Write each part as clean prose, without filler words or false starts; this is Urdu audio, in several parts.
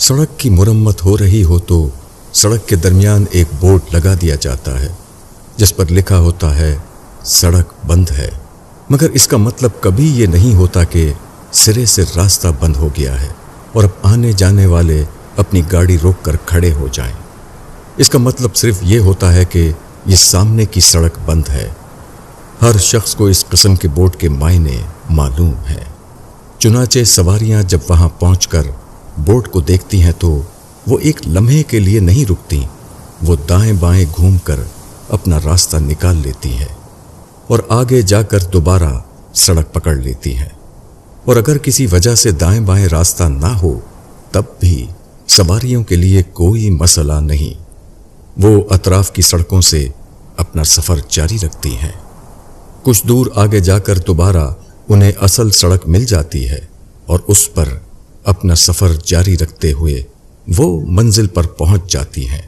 سڑک کی مرمت ہو رہی ہو تو سڑک کے درمیان ایک بورڈ لگا دیا جاتا ہے جس پر لکھا ہوتا ہے سڑک بند ہے، مگر اس کا مطلب کبھی یہ نہیں ہوتا کہ سرے سے راستہ بند ہو گیا ہے اور اب آنے جانے والے اپنی گاڑی روک کر کھڑے ہو جائیں۔ اس کا مطلب صرف یہ ہوتا ہے کہ یہ سامنے کی سڑک بند ہے۔ ہر شخص کو اس قسم کے بورڈ کے معنی معلوم ہے، چنانچہ سواریاں جب وہاں پہنچ کر بورڈ کو دیکھتی ہیں تو وہ ایک لمحے کے لیے نہیں رکتی، وہ دائیں بائیں گھوم کر اپنا راستہ نکال لیتی ہے اور آگے جا کر دوبارہ سڑک پکڑ لیتی ہے۔ اور اگر کسی وجہ سے دائیں بائیں راستہ نہ ہو تب بھی سواریوں کے لیے کوئی مسئلہ نہیں، وہ اطراف کی سڑکوں سے اپنا سفر جاری رکھتی ہیں۔ کچھ دور آگے جا کر دوبارہ انہیں اصل سڑک مل جاتی ہے اور اس پر اپنا سفر جاری رکھتے ہوئے وہ منزل پر پہنچ جاتی ہیں۔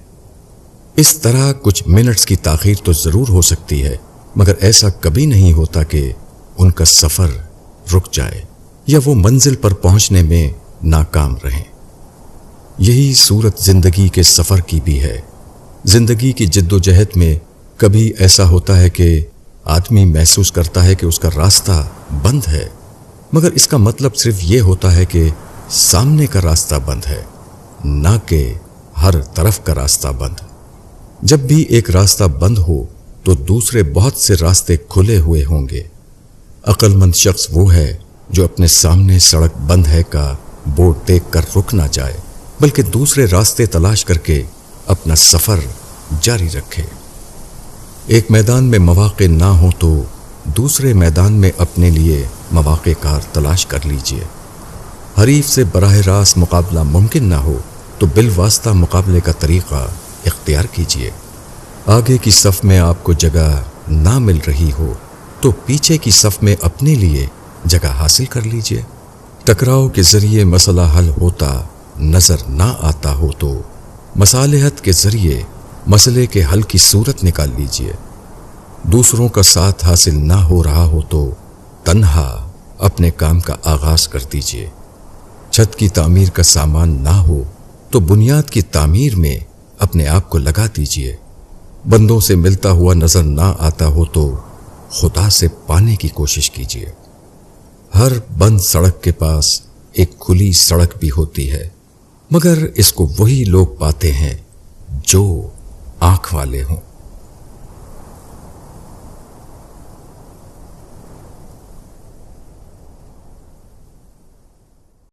اس طرح کچھ منٹس کی تاخیر تو ضرور ہو سکتی ہے، مگر ایسا کبھی نہیں ہوتا کہ ان کا سفر رک جائے یا وہ منزل پر پہنچنے میں ناکام رہیں۔ یہی صورت زندگی کے سفر کی بھی ہے۔ زندگی کی جد و جہد میں کبھی ایسا ہوتا ہے کہ آدمی محسوس کرتا ہے کہ اس کا راستہ بند ہے، مگر اس کا مطلب صرف یہ ہوتا ہے کہ سامنے کا راستہ بند ہے، نہ کہ ہر طرف کا راستہ بند۔ جب بھی ایک راستہ بند ہو تو دوسرے بہت سے راستے کھلے ہوئے ہوں گے۔ عقل مند شخص وہ ہے جو اپنے سامنے سڑک بند ہے کا بورڈ دیکھ کر رک نہ جائے، بلکہ دوسرے راستے تلاش کر کے اپنا سفر جاری رکھے۔ ایک میدان میں مواقع نہ ہو تو دوسرے میدان میں اپنے لیے مواقع کار تلاش کر لیجئے۔ حریف سے براہ راست مقابلہ ممکن نہ ہو تو بالواسطہ مقابلے کا طریقہ اختیار کیجئے۔ آگے کی صف میں آپ کو جگہ نہ مل رہی ہو تو پیچھے کی صف میں اپنے لیے جگہ حاصل کر لیجئے۔ ٹکراؤ کے ذریعے مسئلہ حل ہوتا نظر نہ آتا ہو تو مصالحت کے ذریعے مسئلے کے حل کی صورت نکال لیجئے۔ دوسروں کا ساتھ حاصل نہ ہو رہا ہو تو تنہا اپنے کام کا آغاز کر دیجئے۔ چھت کی تعمیر کا سامان نہ ہو تو بنیاد کی تعمیر میں اپنے آپ کو لگا دیجئے۔ بندوں سے ملتا ہوا نظر نہ آتا ہو تو خدا سے پانے کی کوشش کیجئے۔ ہر بند سڑک کے پاس ایک کھلی سڑک بھی ہوتی ہے، مگر اس کو وہی لوگ پاتے ہیں جو آنکھ والے ہوں۔